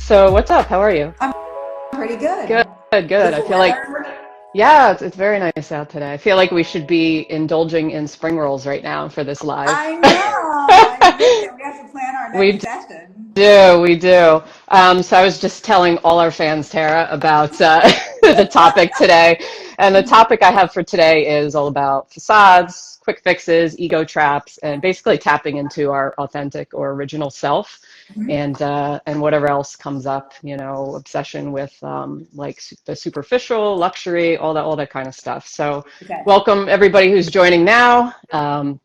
So what's up? How are you? I'm pretty good. Good, good. Is I the feel like, weather? yeah, it's very nice out today. I feel like we should be indulging in spring rolls right now for this live. I know. I agree. And we have to plan our We next session. do, we do. So I was just telling all our fans, Tara, about the topic today. And the topic I have for today is all about facades, quick fixes, ego traps, and basically tapping into our authentic or original self. And whatever else comes up, obsession with the superficial, luxury, all that kind of stuff. So, Okay. welcome everybody who's joining now. I'm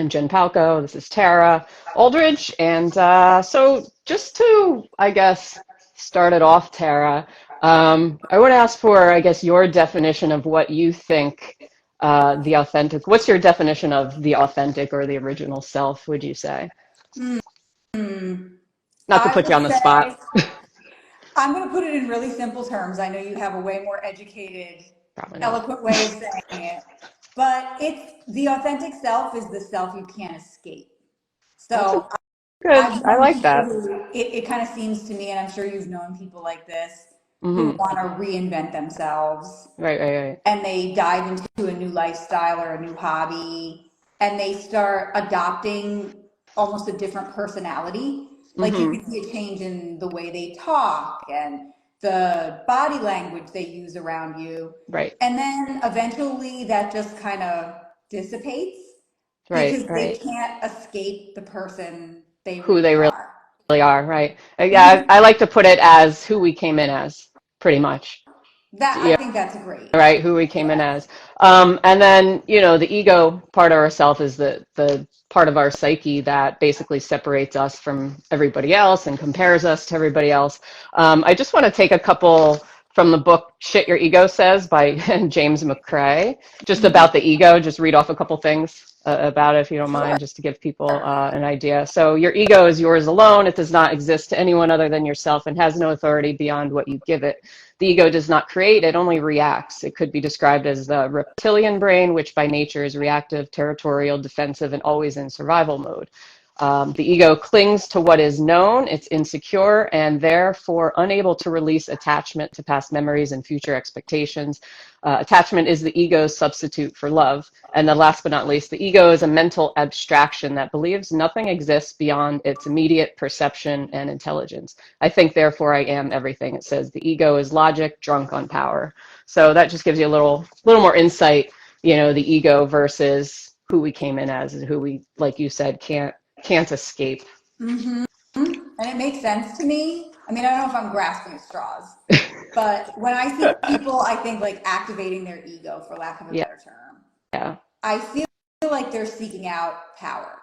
Jen Palco. This is Tara Aldridge. And so, just to, I guess, start it off, Tara, I would ask for, I guess, your definition of what you think the authentic, what's your definition of the authentic or the original self, would you say? Hmm. Not to I put you would on the spot. say I'm going to put it in really simple terms. I know you have a way more educated, Probably not. eloquent way of saying it, but it's the authentic self is the self you can't escape. That's a So good, I've I known like people that. who it kind of seems to me, and I'm sure you've known people like this who Hmm. want to reinvent themselves Right, right, right. and they dive into a new lifestyle or a new hobby and they start adopting almost a different personality. Like you Hmm. can see a change in the way they talk and the body language they use around you. Right, And then eventually that just kind of dissipates right, because they right. can't escape the person they Who really they really are. are, right? Yeah, Mhm. I like to put it as who we came in as, pretty much. That I Yeah, think that's great. right, who we came in Yeah. as. And then, the ego part of ourself is the part of our psyche that basically separates us from everybody else and compares us to everybody else. I just want to take a couple from the book Shit Your Ego Says by James McCrae, just about the ego, just read off a couple things about it if you don't Sure. mind, just to give people an idea. So your ego is yours alone. It does not exist to anyone other than yourself and has no authority beyond what you give it. The ego does not create, it only reacts. It could be described as the reptilian brain, which by nature is reactive, territorial, defensive, and always in survival mode. The ego clings to what is known, it's insecure, and therefore unable to release attachment to past memories and future expectations. Attachment is the ego's substitute for love. And then last but not least, the ego is a mental abstraction that believes nothing exists beyond its immediate perception and intelligence. I think, therefore, I am everything. It says the ego is logic drunk on power. So that just gives you a little more insight, the ego versus who we came in as and who we, like you said, can't escape. Hmm. And it makes sense to me. I mean, I don't know if I'm grasping at straws, but when I see people, I think like activating their ego, for lack of a Yeah, better term, yeah, I feel like they're seeking out power.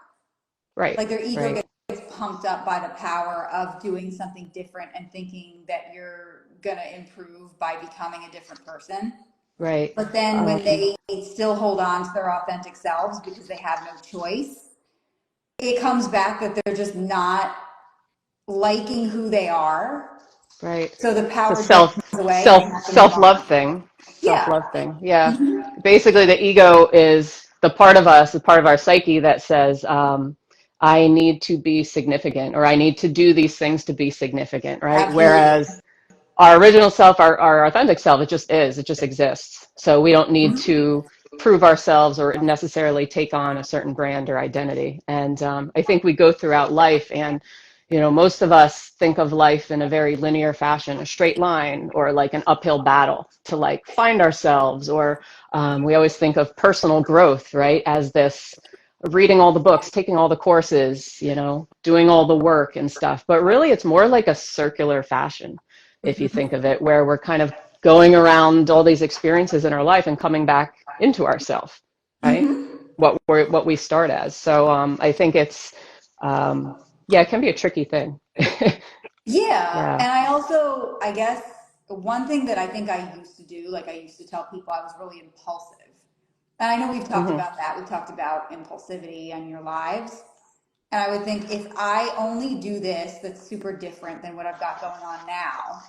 right, Like their ego right, gets pumped up by the power of doing something different and thinking that you're going to improve by becoming a different person. right. But then when Um, they still hold on to their authentic selves because they have no choice, it comes back that they're just not liking who they are. right. So the The power dribbles away and they have to move self-love on. thing. Yeah. Self-love thing. Yeah. Basically the ego is the part of us, the part of our psyche that says, I need to be significant or I need to do these things to be significant, right? Absolutely. Whereas our original self, our authentic self, it just is, it just exists. So we don't need to prove ourselves or necessarily take on a certain brand or identity. And I think we go throughout life and, most of us think of life in a very linear fashion, a straight line or like an uphill battle to like find ourselves, or we always think of personal growth, right, as this reading all the books, taking all the courses, doing all the work and stuff. But really, it's more like a circular fashion, if you think of it, where we're kind of going around all these experiences in our life and coming back into ourself, right? Mm-hmm. What we start as. So I think it's yeah, it can be a tricky thing. Yeah. Yeah. And I also, I guess, one thing that I think I used to do, like I used to tell people I was really impulsive. And I know we've talked Hmm. about that. We've talked about impulsivity in your lives. And I would think if I only do this that's super different than what I've got going on now,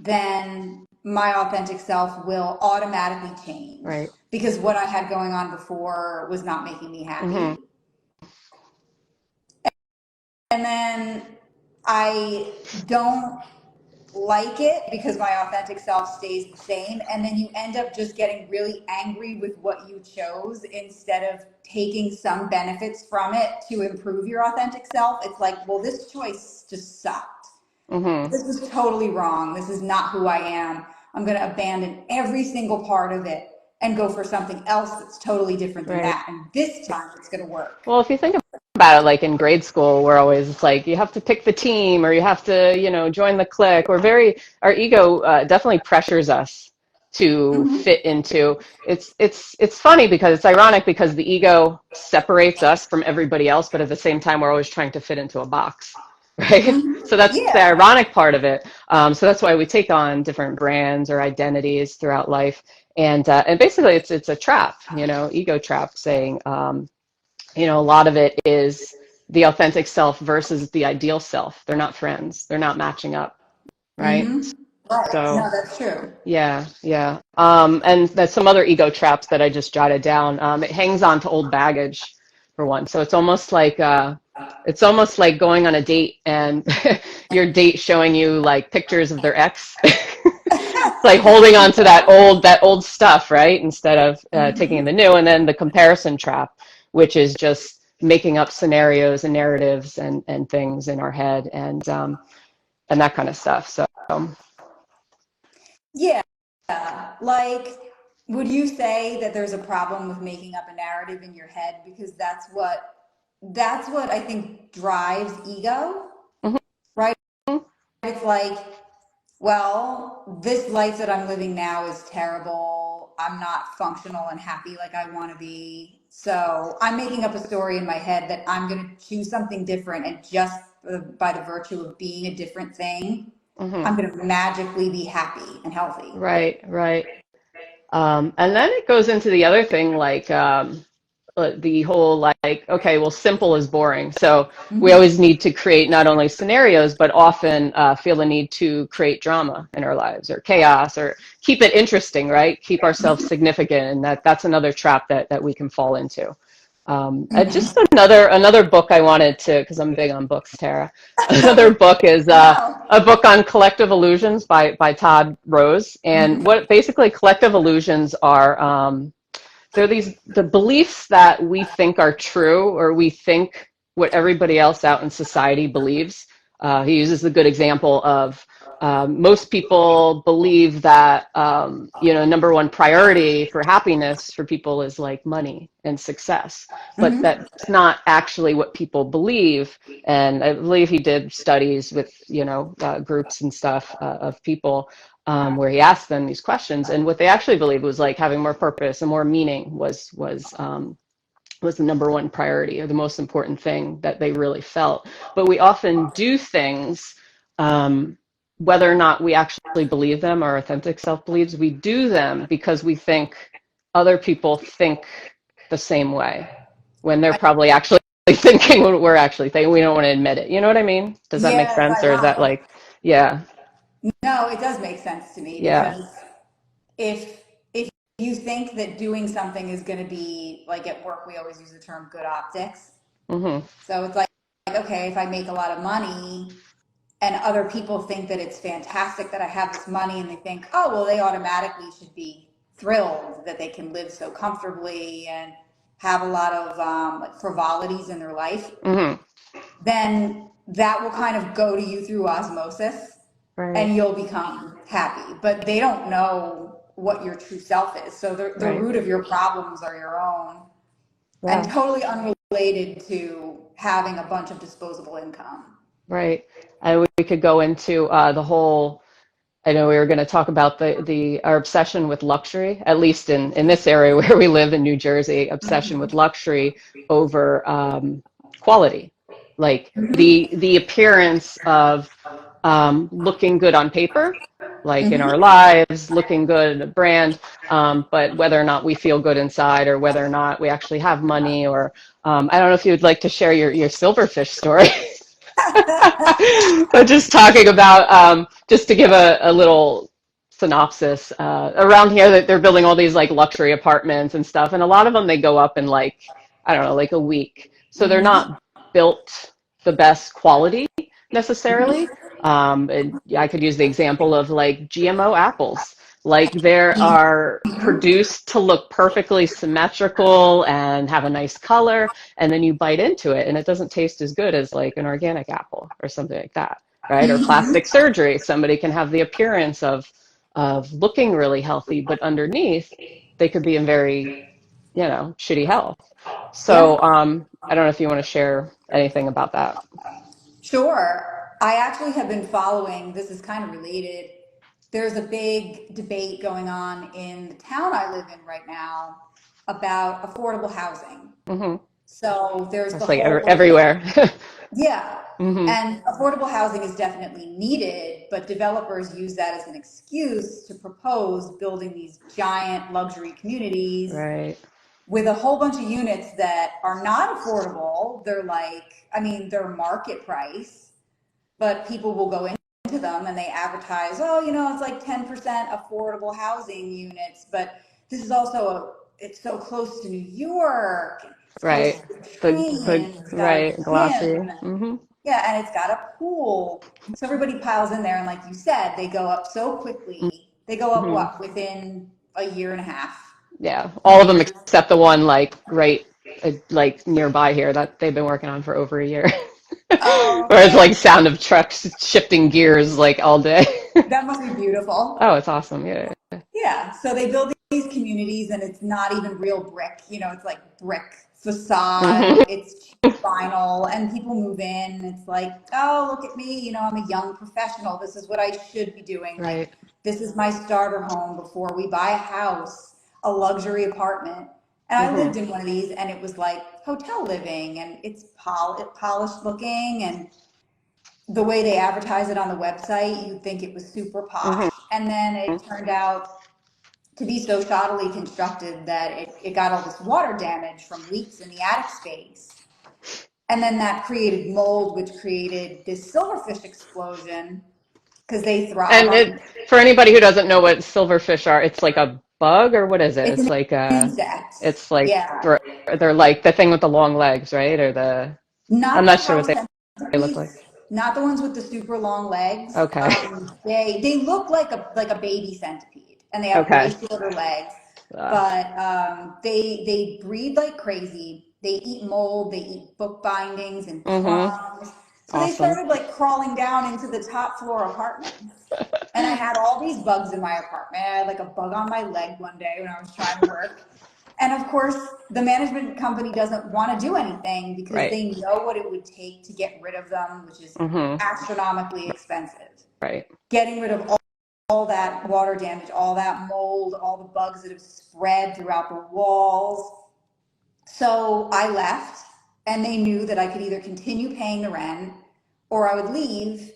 then my authentic self will automatically change Right. because what I had going on before was not making me Hmm. happy. And then I don't like it because my authentic self stays the same. And then you end up just getting really angry with what you chose instead of taking some benefits from it to improve your authentic self. It's like, well, this choice just sucked. Mm-hmm. This was totally wrong. This is not who I am. I'm going to abandon every single part of it and go for something else that's totally different than Right. that. And this time it's going to work. Well, if you think about it, like in grade school, we're always, it's like you have to pick the team or you have to, join the clique. Our ego definitely pressures us to Mm-hmm. fit into. It's funny because it's ironic because the ego separates us from everybody else, but at the same time, we're always trying to fit into a box, right? So Mm-hmm. that's the Yeah. ironic part of it. So that's why we take on different brands or identities throughout life. And basically it's a trap, ego trap saying, a lot of it is the authentic self versus the ideal self. They're not friends. They're not matching up, right? Mm-hmm. Right. So, No, that's true. yeah, yeah. And there's some other ego traps that I just jotted down. It hangs on to old baggage, for one. So it's almost like going on a date and your date showing you like pictures of their ex. It's like holding on to that old stuff, right? Instead of taking in Mm-hmm. the new, and then the comparison trap, which is just making up scenarios and narratives and things in our head and that kind of stuff. So Yeah. Like, would you say that there's a problem with making up a narrative in your head? Because that's what I think drives ego, mhm, right? It's like, well, this life that I'm living now is terrible. I'm not functional and happy like I want to be. So I'm making up a story in my head that I'm going to choose something different. And just by the virtue of being a different thing, mhm. I'm going to magically be happy and healthy. Right, right. And then it goes into the other thing, like the whole like, okay, well, simple is boring. So we Hmm. always need to create not only scenarios, but often feel the need to create drama in our lives or chaos or keep it interesting, right? Keep ourselves significant, and that's another trap that we can fall into. Just Hmm. another book I wanted to, because I'm big on books, Tara. Another book is Wow. a book on collective illusions by Todd Rose. And Hmm. what basically collective illusions are, they're the beliefs that we think are true, or we think what everybody else out in society believes. He uses the good example of most people believe that number one priority for happiness for people is like money and success, but Hmm. that's not actually what people believe. And I believe he did studies with groups and stuff of people where he asked them these questions, and what they actually believed was like having more purpose and more meaning was the number one priority or the most important thing that they really felt. But we often do things, um, whether or not we actually believe them, our authentic self believes, we do them because we think other people think the same way when they're probably actually thinking what we're actually thinking. We don't want to admit it. You know what I mean? Does that make Yeah, it's sense? Or is that ironic. like, yeah, No, it does make sense to me yeah. because if you think that doing something is going to be like at work, we always use the term good optics. Hmm. So it's like, okay, if I make a lot of money and other people think that it's fantastic that I have this money and they think, oh, well, they automatically should be thrilled that they can live so comfortably and have a lot of like frivolities in their life, Hmm. then that will kind of go to you through osmosis Right, and you'll become happy. But they don't know what your true self is. So the right. root of your problems are your own and Yeah, totally unrelated to having a bunch of disposable income. right. And we could go into the whole, I know we were going to talk about our obsession with luxury, at least in this area where we live in New Jersey, obsession with luxury over quality. Like the appearance of looking good on paper, like in our Mm-hmm. lives, looking good in a brand, but whether or not we feel good inside or whether or not we actually have money or I don't know if you would like to share your silverfish story. But just talking about, just to give a little synopsis, around here that they're building all these like luxury apartments and stuff, and a lot of them they go up in like, I don't know, like a week. So they're Mm-hmm. not built the best quality, necessarily. And I could use the example of like GMO apples. Like there are produced to look perfectly symmetrical and have a nice color, and then you bite into it and it doesn't taste as good as like an organic apple or something like that, right? Or plastic surgery. Somebody can have the appearance of looking really healthy, but underneath they could be in very, shitty health. Yeah. So I don't know if you want to share anything about that. Sure. I actually have been following, this is kind of related. There's a big debate going on in the town I live in right now about affordable housing. Hmm. So there's the That's like whole, everywhere. yeah. Hmm. And affordable housing is definitely needed, but developers use that as an excuse to propose building these giant luxury communities Right. with a whole bunch of units that are not affordable. They're like, I mean, they're market price, but people will go into them and they advertise, oh, it's like 10% affordable housing units, but this is also it's so close to New York, it's close Right. to the The train, it's got a right, glossy. gym, Hmm. yeah, and it's got a pool. So everybody piles in there, and like you said, they go up so quickly. They go up Hmm. what, within a year and a half, Yeah. All of them maybe. except the one like right like nearby here that they've been working on for over a year. Oh Where it's like man, sound of trucks shifting gears like all day. that must be beautiful. Oh, it's awesome. Yeah. Yeah, so they build these communities and it's not even real brick, it's like brick facade, Hmm. it's cheap vinyl, and people move in. It's like, oh, look at me, I'm a young professional. This is what I should be doing. Like, Right. this is my starter home before we buy a house, a luxury apartment. And I Hmm. lived in one of these and it was like hotel living and it's polished looking, and the way they advertise it on the website, you'd think it was super posh. Hmm. And then it turned out to be so shoddily constructed that it got all this water damage from leaks in the attic space. And then that created mold, which created this silverfish explosion because they thrive And on, for anybody who doesn't know what silverfish are, it's like a bug or what is it? it's It's an like insect. it's like Yeah. they're like the thing with the long legs, right? Or I'm Not the not sure what house they look like. centipedes, not the ones with the super long legs. Okay. They look like a baby centipede, and they have way Okay. shorter legs. Uh, But they breed like crazy. They eat mold. They eat book bindings and mm-hmm. crumbs. So they Awesome. started like crawling down into the top floor apartments. And I had all these bugs in my apartment. I had like a bug on my leg one day when I was trying to work. And of course, the management company doesn't want to do anything because Right. they know what it would take to get rid of them, which is Mm-hmm. astronomically expensive. Right. Getting rid of all that water damage, all that mold, all the bugs that have spread throughout the walls. So I left, and they knew that I could either continue paying the rent or I would leave.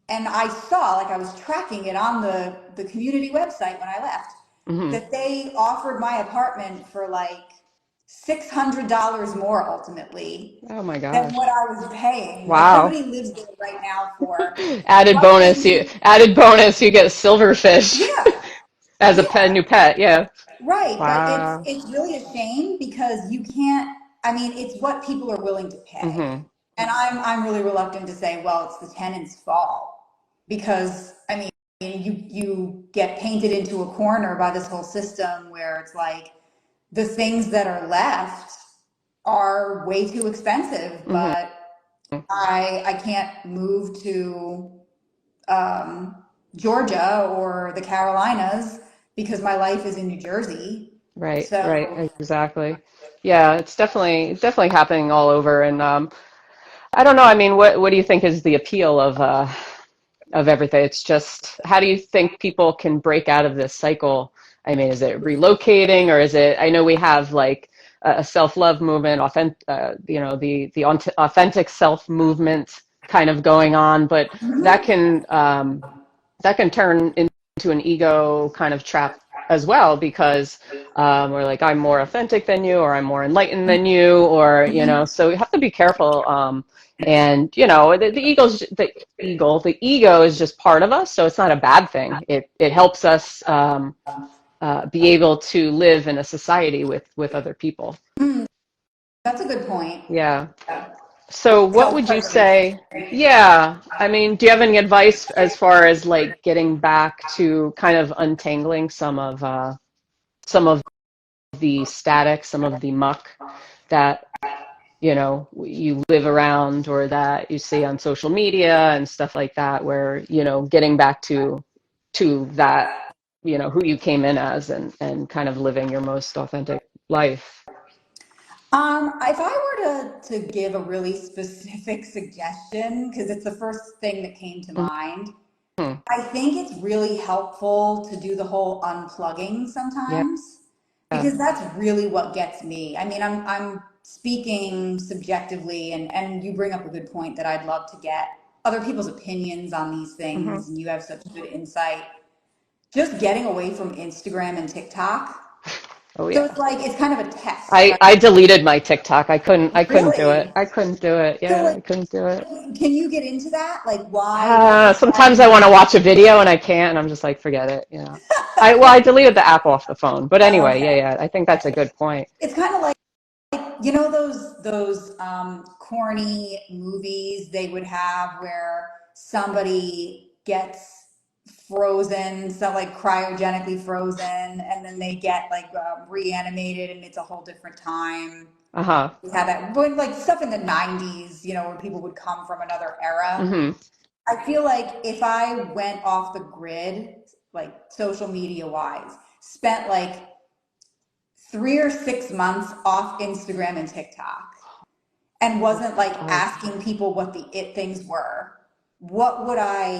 And I saw, like I was tracking it on the community website when I left, Mm-hmm. that they offered my apartment for like $600 more ultimately Oh my than gosh. what I was paying. Like Wow. somebody lives there right now for Added what bonus, they, you get silverfish yeah, as a pet, yeah, new pet. Yeah. right. But Wow. it's really a shame because you can't, I mean, it's what people are willing to pay. Mm-hmm. And I'm really reluctant to say, well, it's the tenant's fault because I mean, you get painted into a corner by this whole system where it's like the things that are left are way too expensive, Mm-hmm. but I can't move to um, Georgia or the Carolinas because my life is in New Jersey. Right, right, So exactly. Yeah, it's definitely happening all over. And I don't know, I mean, what do you think is the appeal of everything? It's just how do you think people can break out of this cycle? I mean, is it relocating or is it, I know we have like a self-love movement, the authentic self movement kind of going on, but that mhm. can that can turn into an ego kind of trap as well because we're like I'm more authentic than you or I'm more enlightened than you or so we have to be careful and the ego is just part of us, so it's not a bad thing. It helps us be able to live in a society with other people. Mm, that's a good point. Yeah. So what would you Self-preservation. say? Yeah, I mean, do you have any advice as far as like getting back to kind of untangling some of the static, some of the muck that you live around or that you see on social media and stuff like that, where getting back to that, who you came in as, and kind of living your most authentic life. If I were to give a really specific suggestion, because it's the first thing that came to mind, Mhm. I think it's really helpful to do the whole unplugging Yeah. sometimes, because that's really what gets me. I mean, I'm speaking subjectively, and you bring up a good point that I'd love to get other people's opinions on these Hmm. things, and you have such good insight. Just getting away from Instagram and TikTok. Oh So yeah. it's like it's kind of a test, I right? deleted my TikTok. I couldn't do it. Really? I couldn't do it. So Yeah, like, I couldn't do it. can you get into that? Like, why? What was Sometimes causing I you want to to? watch a video and I can't, and I'm just like, forget it. I deleted the app off the phone. But anyway, yeah, Okay. yeah. I think that's a good point. It's kind of like, you know, those corny movies they would have where somebody gets frozen, so like cryogenically frozen, and then they get like reanimated, and it's a whole different time. Uh-huh. We had that, but like stuff in the '90s, you know, where people would come from another era. Hmm. I feel like if I went off the grid, like social media wise, spent like 3 or 6 months off Instagram and TikTok, and wasn't like Oh, asking people what the it things were, what would I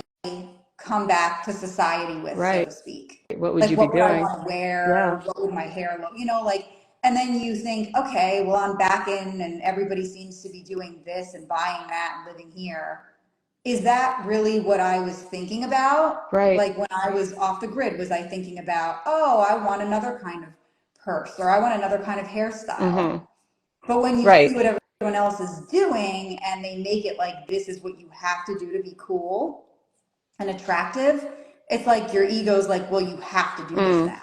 come back to society with, so right. to speak? What would Like, you be what would I doing? want to wear? Yeah. What would my hair look? You know, like, and then you think, okay, well, I'm back in, and everybody seems to be doing this and buying that and living here. Is that really what I was thinking about? Right. Like when I was off the grid, was I thinking about, oh, I want another kind of purse or I want another kind of hairstyle? Hmm. But when you see Right. what everyone else is doing and they make it like this is what you have to do to be cool and attractive, it's like your ego's like, well, you have to do this Mm. now.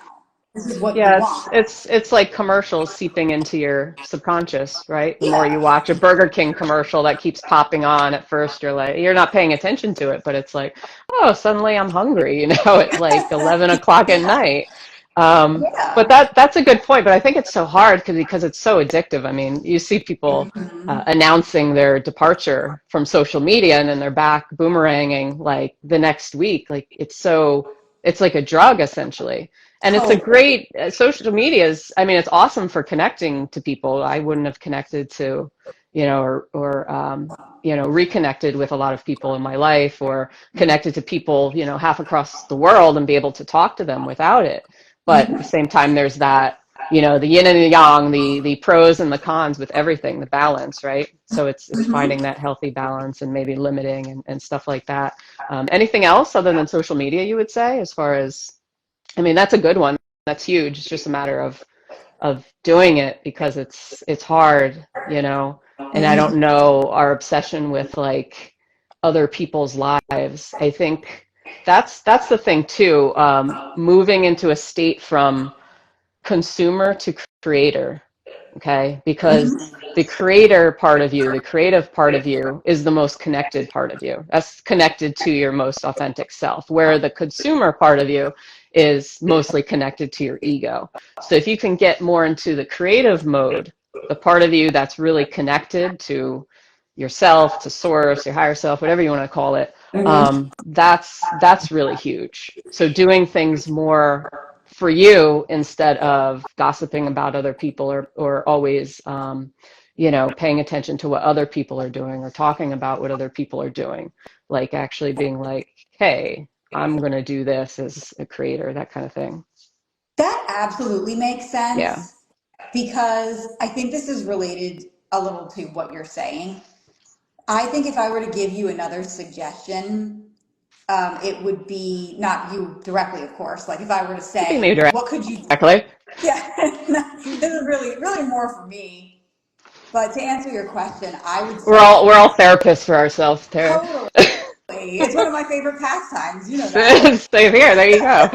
This is what you Yeah, it's want. it's it's like commercials seeping into your subconscious, right? The more you Yeah. watch a Burger King commercial that keeps popping on, at first you're not paying attention to it, but it's like, oh, suddenly I'm hungry, at like 11 o'clock at Yeah. night. But Yeah. that's a good point, but I think it's so hard because it's so addictive. I mean, you see people Hmm. announcing their departure from social media and then they're back boomeranging like the next week. Like it's like a drug essentially. And it's a Totally. great social media is, I mean, it's awesome for connecting to people. I wouldn't have connected to, reconnected with a lot of people in my life or connected to people, half across the world and be able to talk to them without it. But at the Hmm. same time, there's that, the yin and the yang, the pros and the cons with everything, the balance, right? So it's finding Hmm. that healthy balance and maybe limiting and stuff like that. Anything else other than social media, you would say, as far as, I mean, that's a good one. That's huge. It's just a matter of doing it because it's hard, And I don't Hmm. know our obsession with like other people's lives. I think that's the thing too. Moving into a state from consumer to creator, okay? Because Hmm. the creator part of you, the creative part of you, is the most connected part of you. That's connected to your most authentic self, where the consumer part of you is mostly connected to your ego. So if you can get more into the creative mode, the part of you that's really connected to yourself, to source, your higher self, whatever you want to call it, Hmm. that's really huge. So doing things more for you instead of gossiping about other people or always paying attention to what other people are doing or talking about what other people are doing, like actually being like, hey, I'm going to do this as a creator, that kind of thing. That absolutely makes Yeah. sense because I think this is related a little to what you're saying. I think if I were to give you another suggestion, it would be not you directly, of course. Like if I were to Could be me say, what could you? directly. Yeah, this is really, really more for me. But to answer your question, I would we're say all we're all therapists for ourselves, Tara. totally. It's one of my favorite pastimes. You know that. Same here, there you go.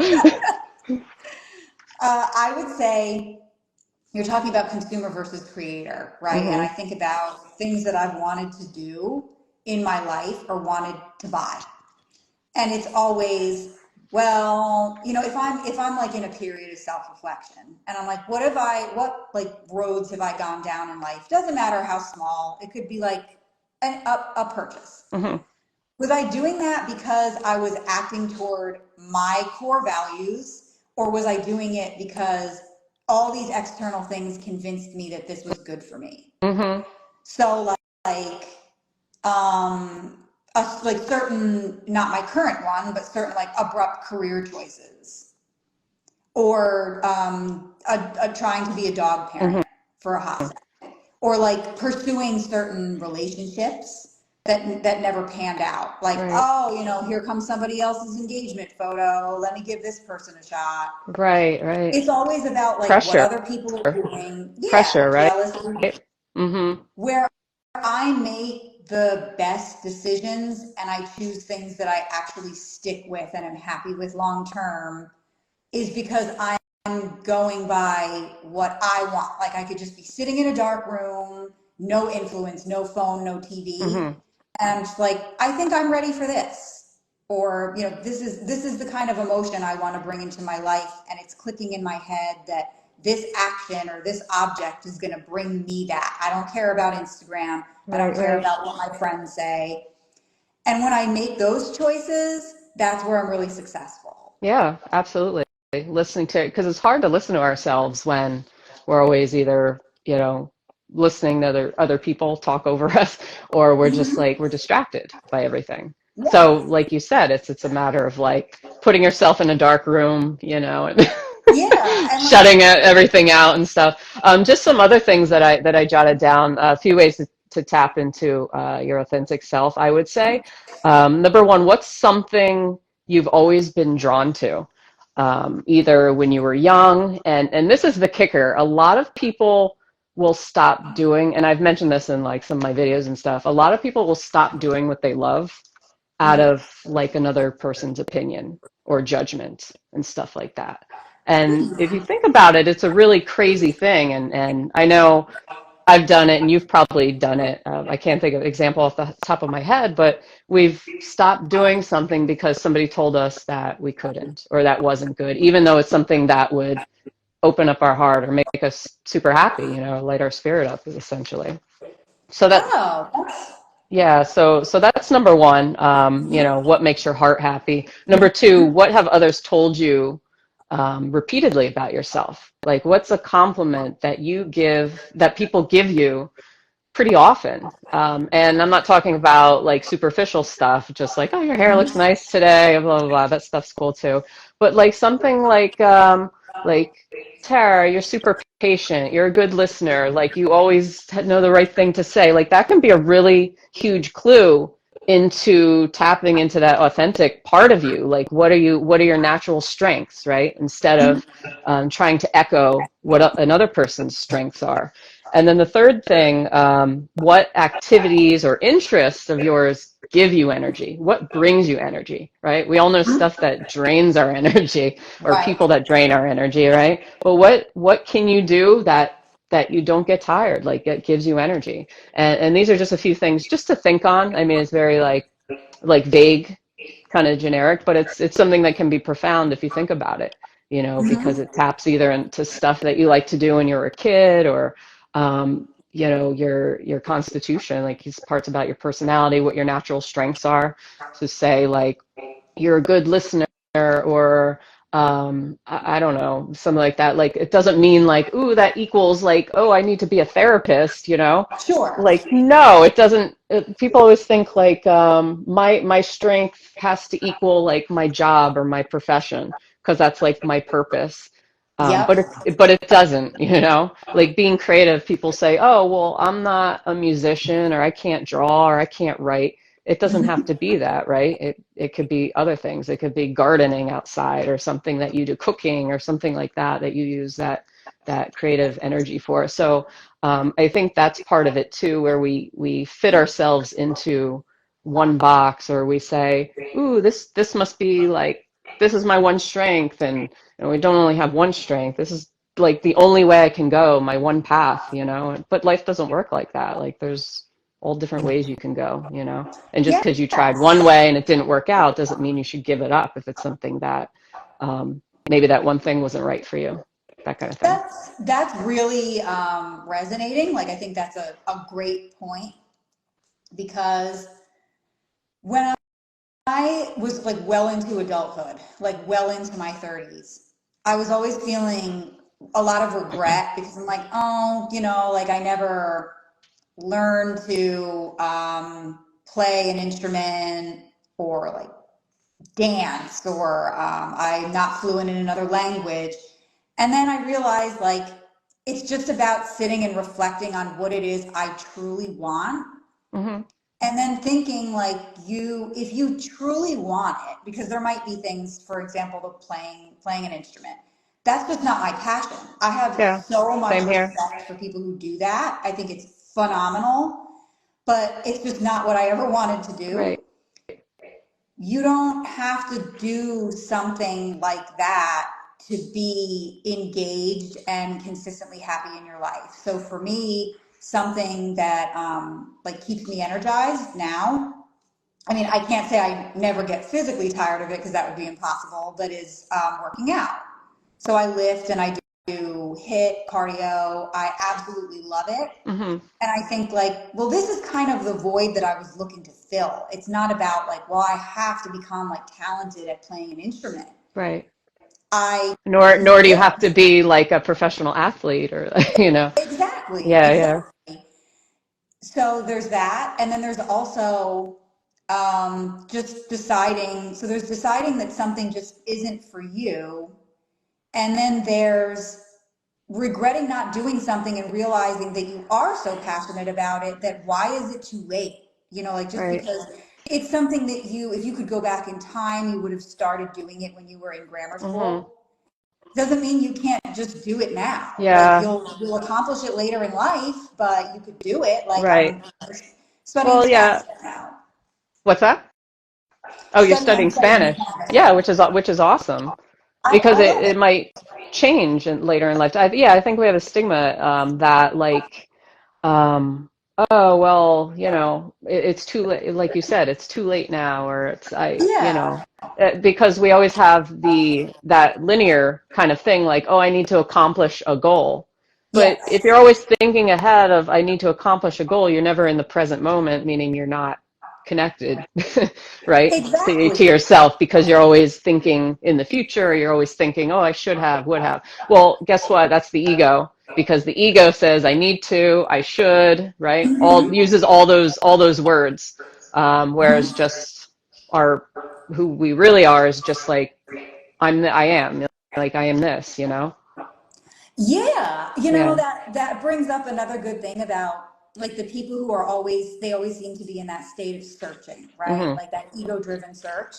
I would say you're talking about consumer versus creator, right? And I Mm-hmm. think about things that I've wanted to do in my life or wanted to buy. And it's always, well, if I'm like in a period of self-reflection and I'm like, what like roads have I gone down in life? Doesn't matter how small. It could be like a purchase. Mm-hmm. Was I doing that because I was acting toward my core values, or was I doing it because all these external things convinced me that this was good for me? Mm-hmm. So like like certain, not my current one, but certain like abrupt career choices, or trying to be a dog Mm-hmm. parent for a hot second, or like pursuing certain relationships that never panned out. Like, Right. oh, here comes somebody else's engagement photo. Let me give this person a shot. Right. Right. It's always about like what Pressure. other people are doing. Yeah, Pressure, right? jealousy. Mm-hmm. Where I make the best decisions and I choose things that I actually stick with and am happy with long term is because I'm going by what I want. Like I could just be sitting in a dark room, no influence, no phone, no TV, Mm-hmm. and I'm just like, I think I'm ready for this. Or, this is the kind of emotion I want to bring into my life, and it's clicking in my head that this action or this object is going to bring me that. I don't care about Instagram. I Right. don't care Right. about what my friends say. And when I make those choices, that's where I'm really successful. Yeah, absolutely. Listening to, because it's hard to listen to ourselves when we're always either, listening to other people talk over us, or we're just Mhm. like we're distracted by everything. So, Yeah. like you said, it's a matter of like putting yourself in a dark room, and Yeah. And like, shutting everything out and stuff. Just some other things that I jotted down. A few ways to tap into your authentic self, I would say. Number one, what's something you've always been drawn to, either when you were young, and this is the kicker. A lot of people will stop doing, and I've mentioned this in like some of my videos and stuff. A lot of people will stop doing what they love out mhm. of like another person's opinion or judgment and stuff like that. And if you think about it, it's a really crazy thing. And I know I've done it, and you've probably done it. I can't think of an example off the top of my head, but we've stopped doing something because somebody told us that we couldn't or that wasn't good, even though it's something that would open up our heart or make us super happy, light our spirit up, essentially. So that, Oh, that's, yeah, so that's number one. What makes your heart happy? Number two, what have others told you repeatedly about yourself? Like, what's a compliment that you give, that people give you pretty often? And I'm not talking about like superficial stuff, just like, oh, your hair looks nice today, blah, blah, blah. That stuff's cool too. But like something like, Tara, you're super patient. You're a good listener. Like you always know the right thing to say. Like that can be a really huge clue into tapping into that authentic part of you. Like what are your natural strengths, right? Instead of trying to echo what another person's strengths are. And then the third thing, what activities or interests of yours give you energy? What brings you energy, right? We all know stuff that drains our energy, or right. people that drain our energy, right? But what can you do that you don't get tired, like it gives you energy? And these are just a few things just to think on. I mean, it's very like vague, kind of generic, but it's something that can be profound if you think about it, because Mhm. it taps either into stuff that you like to do when you were a kid, or your constitution, like these parts about your personality, what your natural strengths are. So say like you're a good listener, or I don't know, something like that. Like it doesn't mean like, ooh, that equals like, oh, I need to be a therapist. Sure. Like no, it doesn't. People always think like my strength has to equal like my job or my profession, because that's like my purpose. Yep. But it doesn't. Like being creative, people say, oh, well, I'm not a musician, or I can't draw, or I can't write. It doesn't have to be that, right? It could be other things. It could be gardening outside, or something that you do, cooking, or something like that you use that creative energy for. So I think that's part of it too, where we fit ourselves into one box, or we say, ooh, this must be like, this is my one strength, and we don't only have one strength. This is like the only way I can go, my one path, you know. But life doesn't work like that. Like there's all different ways you can go, you know. And just Yeah. because you tried one way and it didn't work out doesn't mean you should give it up if it's something that maybe that one thing wasn't right for you, that kind of thing. That's really resonating. Like I think that's a great point because when I was like well into adulthood, like well into my 30s, I was always feeling a lot of regret because I'm like, oh, you know, like I never learned to play an instrument or like dance or I'm not fluent in another language. And then I realized like it's just about sitting and reflecting on what it is I truly want. Mm-hmm. And then thinking like if you truly want it, because there might be things, for example, the playing an instrument. That's just not my passion. I have Yeah, so much same here. respect for people who do that. I think it's phenomenal, but it's just not what I ever wanted to do. Right. You don't have to do something like that to be engaged and consistently happy in your life. So for me, something that like keeps me energized now, I mean, I can't say I never get physically tired of it because that would be impossible, but is working out. So I lift and I do HIIT cardio. I absolutely love it. Mm-hmm. And I think like, well, this is kind of the void that I was looking to fill. It's not about like, well, I have to become like talented at playing an instrument. Right. I Nor do you have to lift. be like a professional athlete or, you know. Exactly, Yeah, yeah. exactly. So there's that. And then there's also just deciding. So there's deciding that something just isn't for you. And then there's regretting not doing something and realizing that you are so passionate about it that why is it too late? You know, like just Right. because it's something that if you could go back in time, you would have started doing it when you were in grammar Mm-hmm. school. Doesn't mean you can't just do it now. Like Yeah. you'll accomplish it later in life, but you could do it. Like Right. I'm studying Well, Spanish yeah. right now. What's that? Oh, you're I'm studying studying Spanish. Spanish Yeah, right which is awesome now. because I love it it. might change later in life. Yeah, I think we have a stigma that like oh well, you know, it's too late. Like you said, it's too late now, or it's you Yeah. know, because we always have that linear kind of thing, like oh, I need to accomplish a goal. But if Yes. you're always thinking ahead of I need to accomplish a goal, you're never in the present moment, meaning you're not connected, right? To Exactly. yourself because you're always thinking in the future, or you're always thinking, oh, I should have, would have. Well, guess what? That's the ego because the ego says I need to, I should, right? All Mm-hmm. uses all those words, whereas just our who we really are is just like I am, like I am this, you know? Yeah, Yeah. that brings up another good thing about like the people who are always they always seem to be in that state of searching, right? Hmm. Like that ego-driven search.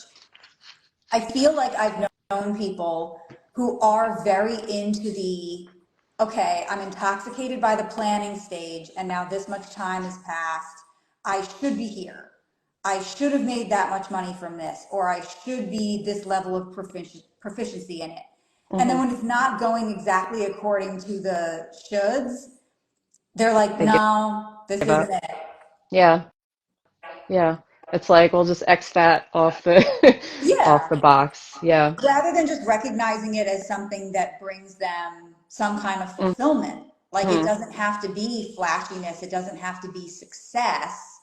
I feel like I've known people who are very into the okay, I'm intoxicated by the planning stage and now this much time has passed. I should be here. I should have made that much money from this, or I should be this level of proficiency in it. And then Hmm. when it's not going exactly according to the shoulds, they're like, They no, this give isn't up. it. Yeah. Yeah. It's like we'll just X that off the off Yeah. the box. Yeah. Rather than just recognizing it as something that brings them some kind of fulfillment. Like it Hmm. doesn't have to be flashiness, it doesn't have to be success.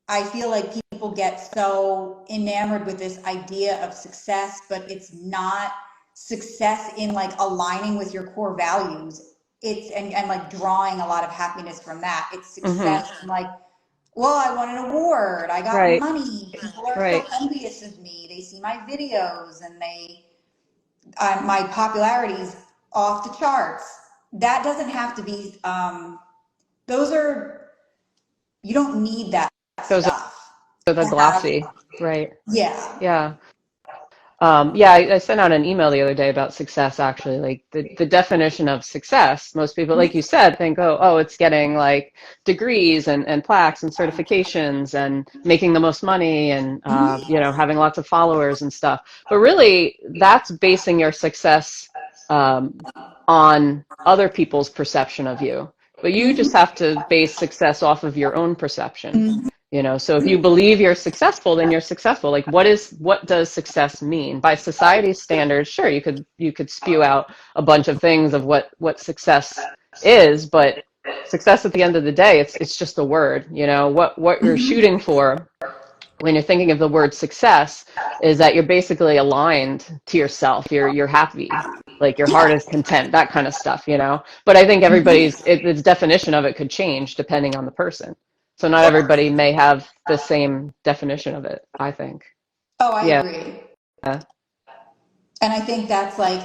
I feel like people get so enamored with this idea of success, but it's not success in like aligning with your core values. It's and like drawing a lot of happiness from that. It's Hmm. success in like, well, I won an award, I got Right. money, people are so Right. envious of me, they see my videos and they my popularity's off the charts. That doesn't have to be those are you don't need that Those stuff are the to have glossy. Right. yeah. Yeah. Yeah, I sent out an email the other day about success, actually. Like the definition of success, most people, like you said, think, oh, it's getting like degrees and plaques and certifications and making the most money and, you know, having lots of followers and stuff. But really, that's basing your success um, on other people's perception of you. But you just have to base success off of your own perception. Mhm. You know, so if you believe you're successful, then you're successful. Like what does success mean? By society's standards, sure, you could spew out a bunch of things of what success is, but success at the end of the day, it's just a word, you know, what you're shooting for when you're thinking of the word success is that you're basically aligned to yourself. You're happy, like your heart Yeah. is content, that kind of stuff, you know. But I think its definition of it could change depending on the person. So not everybody may have the same definition of it, I think. Oh, I Yeah. agree. And I think that's like,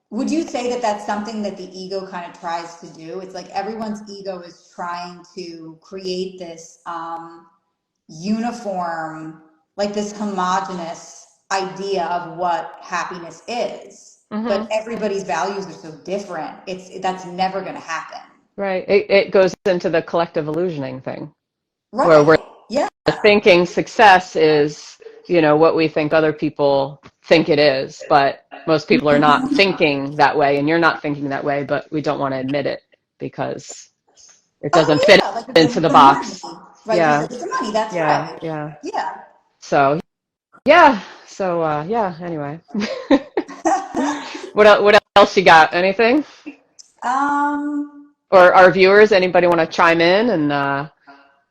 would you say that that's something that the ego kind of tries to do? It's like everyone's ego is trying to create this uniform, like this homogenous idea of what happiness is. But Hmm. everybody's values are so different. That's never going to happen. Right. It goes into the collective illusioning thing, where we're Right. Yeah. thinking success is, you know, what we think other people think it is, but most people are not thinking that way, and you're not thinking that way, but we don't want to admit it because it doesn't Oh fit yeah, like into the the money, box. right? You Yeah, said it's the money. That's yeah, right. yeah. Yeah. So yeah, so yeah. Anyway, what else you got? Anything? um. Or our viewers, anybody want to chime in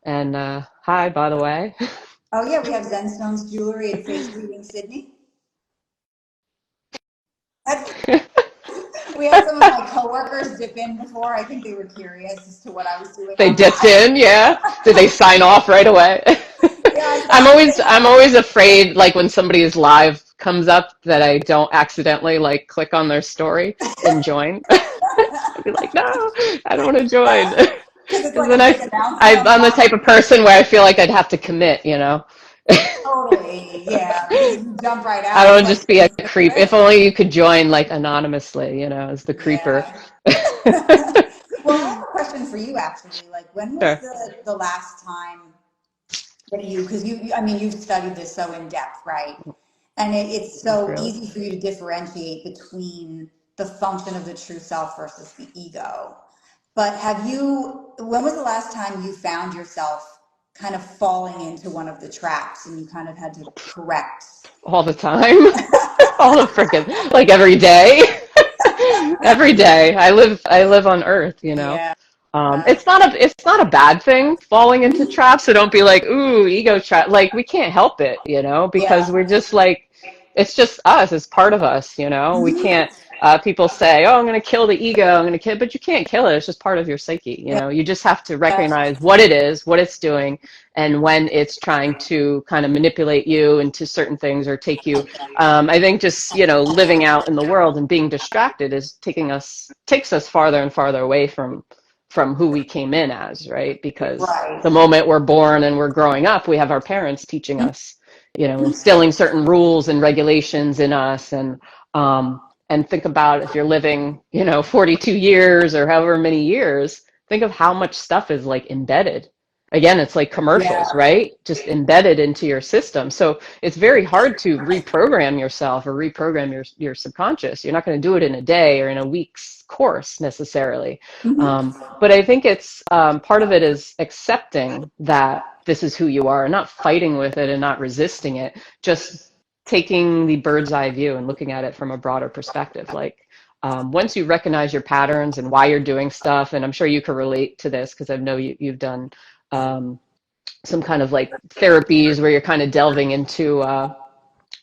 and hi, by the way. Oh yeah, we have Zenstone's jewelry and face reading Sydney. That's, we had some of my coworkers dip in before. I think they were curious as to what I was doing They on dipped live. in, yeah. Did they sign off right away? Yeah, I I'm saw always that. I'm always afraid like when somebody's live comes up that I don't accidentally like click on their story and join. I'd be like, no, I don't want to join. Because it's Because like then a big announcement on I'm the top. type of person where I feel like I'd have to commit, you know. Totally, yeah. Because if you jump right I out, don't it's want to like just be you're a missing the creep. If trick. only you could join like anonymously, you know, as the creeper. Yeah. Well, I have a question for you actually. Like, when was Sure. the last time that because I mean, you've studied this so in depth, right? And it's Not so really. easy for you to differentiate between the function of the true self versus the ego. But when was the last time you found yourself kind of falling into one of the traps and you kind of had to correct? All the time. All the freaking like every day. Every day. I live on Earth, you know. Yeah. It's not a bad thing falling into traps, so don't be like, ooh, ego trap. Like we can't help it, you know, because Yeah. we're just like it's just us, it's part of us, you know. We Mhm. can't people say, oh, I'm gonna kill the ego, I'm gonna kill, but you can't kill it, it's just part of your psyche, you Yeah. know. You just have to recognize what it is, what it's doing, and when it's trying to kind of manipulate you into certain things or take you. I think just, you know, living out in the world and being distracted is takes us farther and farther away from who we came in as, right? Because Right. the moment we're born and we're growing up, we have our parents teaching us, you know, instilling certain rules and regulations in us, and think about if you're living, you know, 42 years or however many years, think of how much stuff is like embedded. Again, it's like commercials, Yeah. right? Just embedded into your system. So it's very hard to reprogram yourself or reprogram your subconscious. You're not going to do it in a day or in a week's course necessarily. Mhm. But I think it's part of it is accepting that this is who you are and not fighting with it and not resisting it, just taking the bird's eye view and looking at it from a broader perspective. Like once you recognize your patterns and why you're doing stuff, and I'm sure you can relate to this because I know you've done um, some kind of like therapies where you're kind of delving into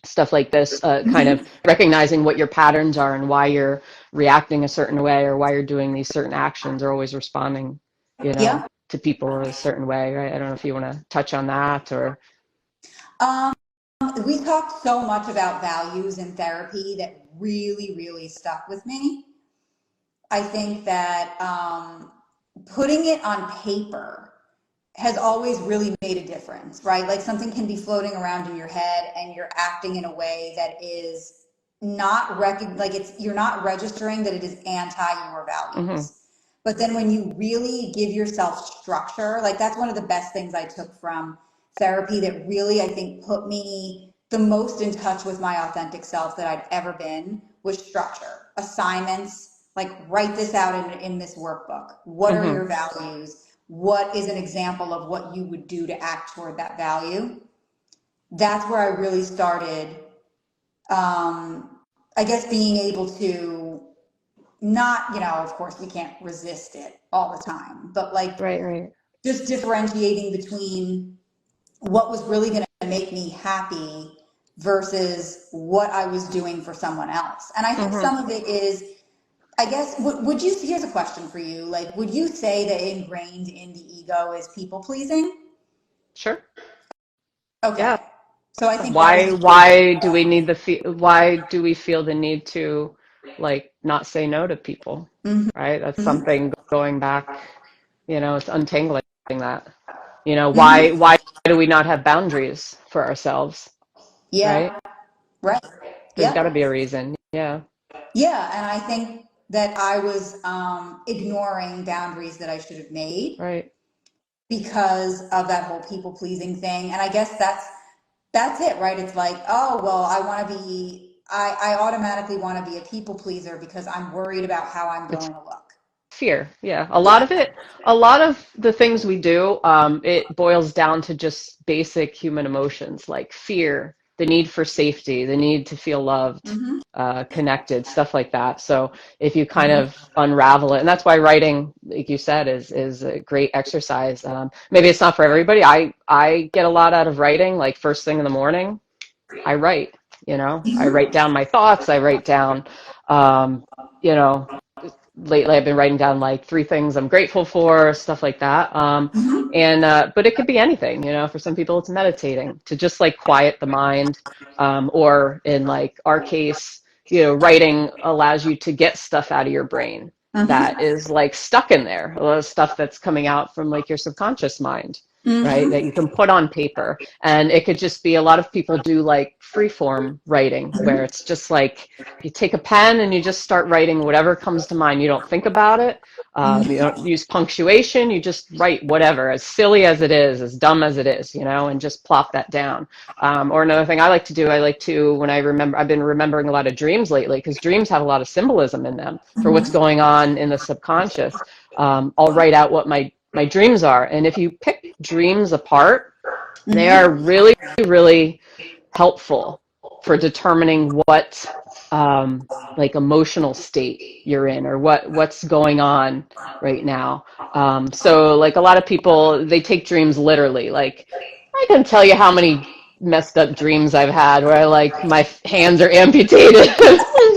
stuff like this, kind of Mhm. recognizing what your patterns are and why you're reacting a certain way or why you're doing these certain actions or always responding, you know, Yeah. to people a certain way, right? I don't know if you want to touch on that or. Um, we talked so much about values in therapy that really, really stuck with me. I think that putting it on paper has always really made a difference, right? Like something can be floating around in your head and you're acting in a way that is not like you're not registering that it is anti your Mhm. values. But then when you really give yourself structure, like that's one of the best things I took from therapy that really I think put me the most in touch with my authentic self that I'd ever been was structure, assignments, like write this out in this workbook. What are Hmm. your values? What is an example of what you would do to act toward that value? That's where I really started, I guess, being able to not, of course, we can't resist it all the time, but like Right, right. just differentiating between what was really going to make me happy versus what I was doing for someone else. And I think Hmm. some of it is, I guess, would you, here's a question for you. Like, would you say that ingrained in the ego is people pleasing? Sure. Okay. Yeah. So I think that Why is, why do we need why do we feel the need to like not say no to people? mm-hmm, Right? That's something going back, it's untangling that. mm-hmm, Why do we not have boundaries for ourselves? Right? yeah, right. There's got to Yep. be a reason. Yeah. Yeah. And I think that I was ignoring boundaries that I should have made Right. because of that whole people pleasing thing. And I guess that's it, right? It's like, oh, well, I automatically want to be a people pleaser because I'm worried about how I'm It's going to look. fear. Yeah. Yeah. A lot of the things we do, it boils down to just basic human emotions like fear, the need for safety, the need to feel loved, Mm-hmm. connected, stuff like that. So if you kind Mm-hmm. of unravel it, and that's why writing, like you said, is a great exercise. Maybe it's not for everybody. I get a lot out of writing, like first thing in the morning. I write, I write down my thoughts. I write down, um, you know, lately I've been writing down like three things I'm grateful for, stuff like that. Mm-hmm. But it could be anything, for some people it's meditating to just like quiet the mind. Or in like our case, writing allows you to get stuff out of your brain that Mm-hmm. is like stuck in there, a lot of stuff that's coming out from like your subconscious mind, right? That Mm-hmm. you can put on paper. And it could just be a lot of people do like free form writing where it's just like you take a pen and you just start writing whatever comes to mind. You don't think about it. You Mm-hmm. don't use punctuation. You just write whatever, as silly as it is, as dumb as it is, and just plop that down. Or another thing I like to do, when I've been remembering a lot of dreams lately because dreams have a lot of symbolism in them for what's Mm-hmm. going on in the subconscious. I'll write out what my dreams are. And if you pick dreams apart, they are Mm-hmm. really, really helpful for determining what like emotional state you're in or what's going on right now. So like a lot of people, they take dreams literally. Like I can tell you how many messed up dreams I've had where I like my hands are amputated.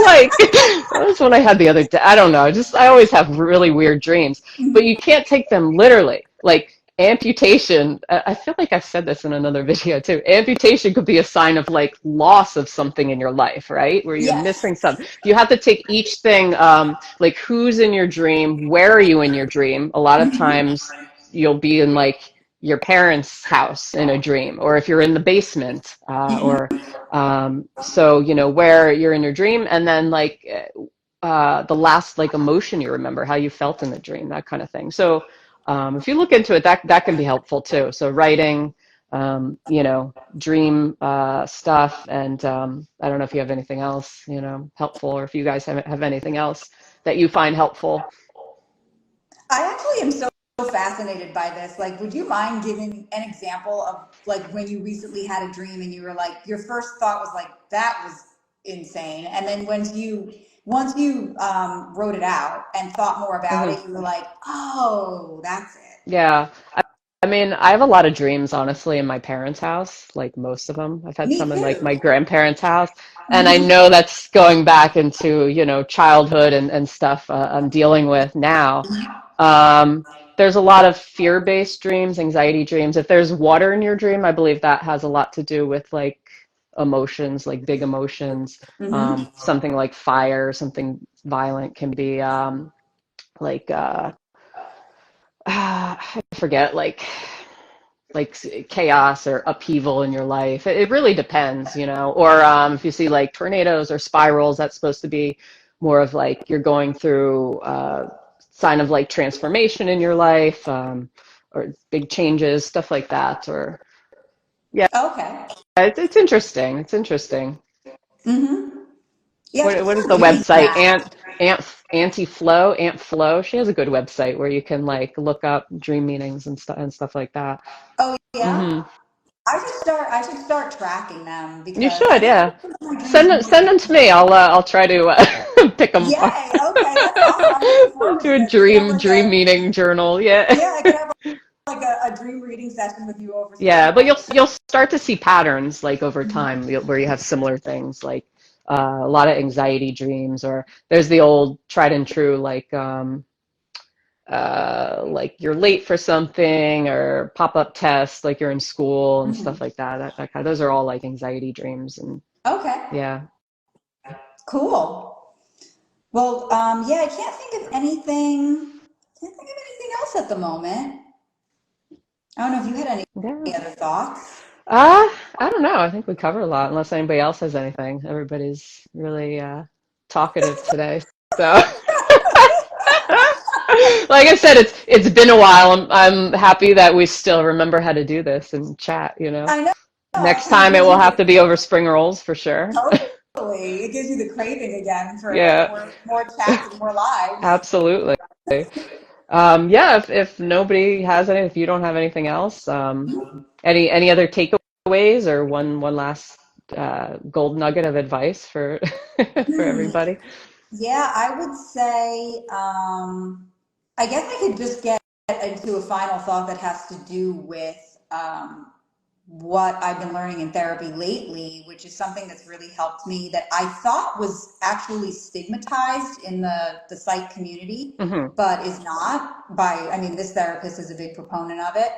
Like that was when I had the other day. I don't know. Just I always have really weird dreams, but you can't take them literally. Like amputation, I feel like I said this in another video too. Amputation could be a sign of like loss of something in your life, right? Where you're Yes. missing something. You have to take each thing, like who's in your dream, where are you in your dream? A lot of Mm-hmm. times you'll be in like your parents' house in a dream, or if you're in the basement, or Mm-hmm. so where you're in your dream, and then like the last like emotion you remember, how you felt in the dream, that kind of thing. So if you look into it, that can be helpful too. So writing, dream stuff, and I don't know if you have anything else, helpful, or if you guys have anything else that you find helpful. I actually am so fascinated by this. Like, would you mind giving an example of like when you recently had a dream and you were like, your first thought was like, that was insane. And then once you wrote it out and thought more about Hmm. it, you were like, oh, that's it. Yeah. I mean, I have a lot of dreams, honestly, in my parents' house, like most of them. I've had Me some in like too. my grandparents' house, and I Mm-hmm. know that's going back into, childhood and stuff I'm dealing with now. Um, there's a lot of fear-based dreams, anxiety dreams. If there's water in your dream, I believe that has a lot to do with like emotions, like big emotions. Mm-hmm. Something like fire, something violent can be like I forget, like chaos or upheaval in your life. It really depends, Or if you see like tornadoes or spirals, that's supposed to be more of like you're going through sign of like transformation in your life, or big changes, stuff like that. Or yeah, Okay. it's interesting. It's interesting. Mm-hmm. Yeah, she's What is still the doing website? that. Aunt Flo. She has a good website where you can like look up dream meanings and stuff like that. Oh yeah. Hmm. I should start tracking them You because I should, think yeah. my dreams Send more. them to me. I'll try to pick them apart. Yay. Okay, that's awesome. I'm looking forward Do to a it. We could have like dream meaning journal. Yeah. yeah, I could have like a dream reading session with you over Yeah, Zoom. but you'll start to see patterns like over time where you have similar things like a lot of anxiety dreams, or there's the old tried and true like you're late for something, or pop-up tests like you're in school and stuff Mhm. like that. That kind of, those are all like anxiety dreams, and Okay, yeah. cool. Well, yeah, I can't think of anything. Can't think of anything else at the moment. I don't know if you had Yeah. any other thoughts. I don't know. I think we covered a lot, unless anybody else has anything. Everybody's really talkative today. So, like I said, it's been a while. I'm happy that we still remember how to do this and chat, you know. I know. I Next kind of time it gives will you have the to be over spring rolls for sure. totally. It gives you the craving again for like Yeah, more chats and more lives. absolutely. Yeah, if nobody has any, if you don't have anything else, any other takeaways, or one last gold nugget of advice for for Hmm. everybody? Yeah, I would say, I guess I could just get into a final thought that has to do with what I've been learning in therapy lately, which is something that's really helped me that I thought was actually stigmatized in the psych community, Hmm. but is not by, I mean, this therapist is a big proponent of it.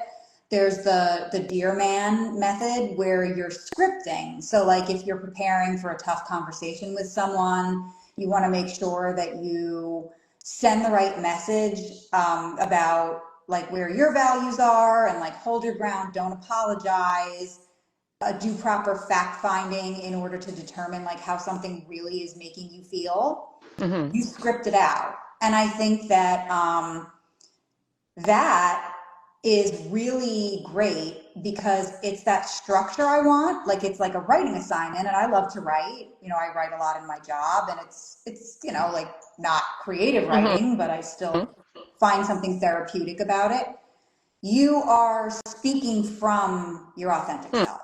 There's the Dear Man method where you're scripting. So like if you're preparing for a tough conversation with someone, you want to make sure that you send the right message about like where your values are and like hold your ground, don't apologize, do proper fact finding in order to determine like how something really is making you feel. Hmm. You script it out. And I think that that is really great because it's that structure I want. Like it's like a writing assignment and I love to write. You know, I write a lot in my job and it's, you know, like not creative Hmm. writing, but I still find something therapeutic about it. You are speaking from your authentic self.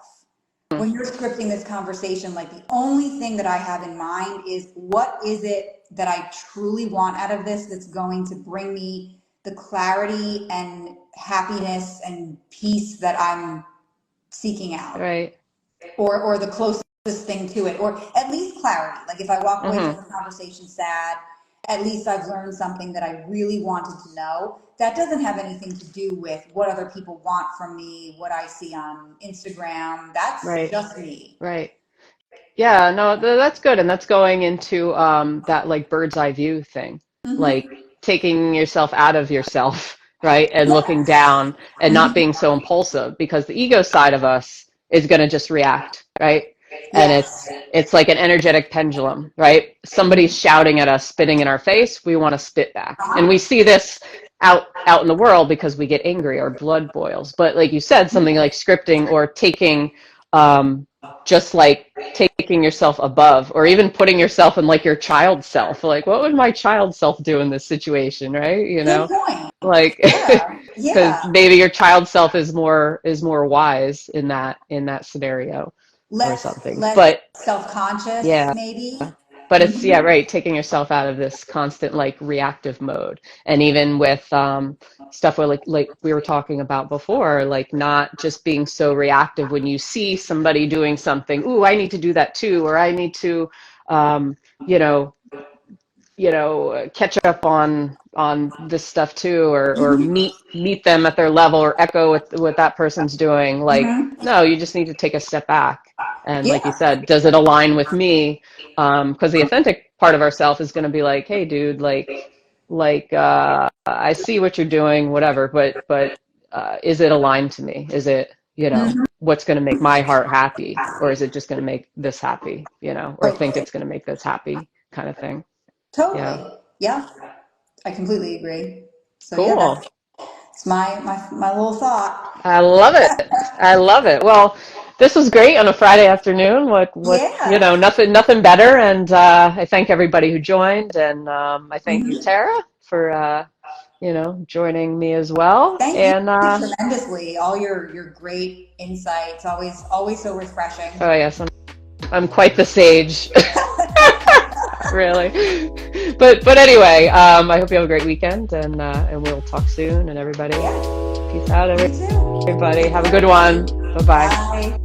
When you're scripting this conversation, like the only thing that I have in mind is what is it that I truly want out of this that's going to bring me the clarity and happiness and peace that I'm seeking out, Right. or the closest thing to it, or at least clarity. Like if I walk away from Hmm. the conversation sad, at least I've learned something that I really wanted to know. That doesn't have anything to do with what other people want from me, what I see on Instagram. That's Right. just me. Right. Yeah, no, that's good. And that's going into that like bird's eye view thing, Mm-hmm. like taking yourself out of yourself, right? And looking Yes. down and not being so impulsive, because the ego side of us is going to just react, right? And Yes. it's like an energetic pendulum, right? Somebody's shouting at us, spitting in our face, we want to spit back. And we see this out in the world because we get angry, our blood boils. But like you said, something like scripting or taking just like taking yourself above, or even putting yourself in like your child self, like what would my child self do in this situation, right? You Good know, point. like Yeah. because Yeah. maybe your child self is more wise in that scenario or something, Less but self-conscious, yeah. maybe. But it's, yeah, Mm-hmm. right, taking yourself out of this constant like reactive mode. And even with stuff where like we were talking about before, like not just being so reactive when you see somebody doing something, ooh, I need to do that too, or I need to um, you know, catch up on this stuff too, or Mm-hmm. meet them at their level, or echo what that person's doing. Like, Mm-hmm. no, you just need to take a step back. And like you Yeah. said, does it align with me? Because the authentic part of ourself is going to be like, hey, dude, I see what you're doing, whatever, but is it aligned to me? Is it, Mm-hmm. what's going to make my heart happy, or is it just going to make this happy, or think Totally. it's going to make this happy, kind of thing. Yeah. Totally. Yeah. I completely agree. So yeah, Cool. that's my little thought. I love it. I love it. Well, This was great on a Friday afternoon. You Yeah. know, nothing better. And I thank everybody who joined, and I thank you, Hmm. Tara, for you know, joining me as well. Thank you And tremendously. All your great insights, always so refreshing. oh yes, I'm quite the sage, really. But anyway, I hope you have a great weekend, and we'll talk soon. And everybody, Yeah, peace out, you too. everybody. Take Have a care. good one. Bye bye. Bye.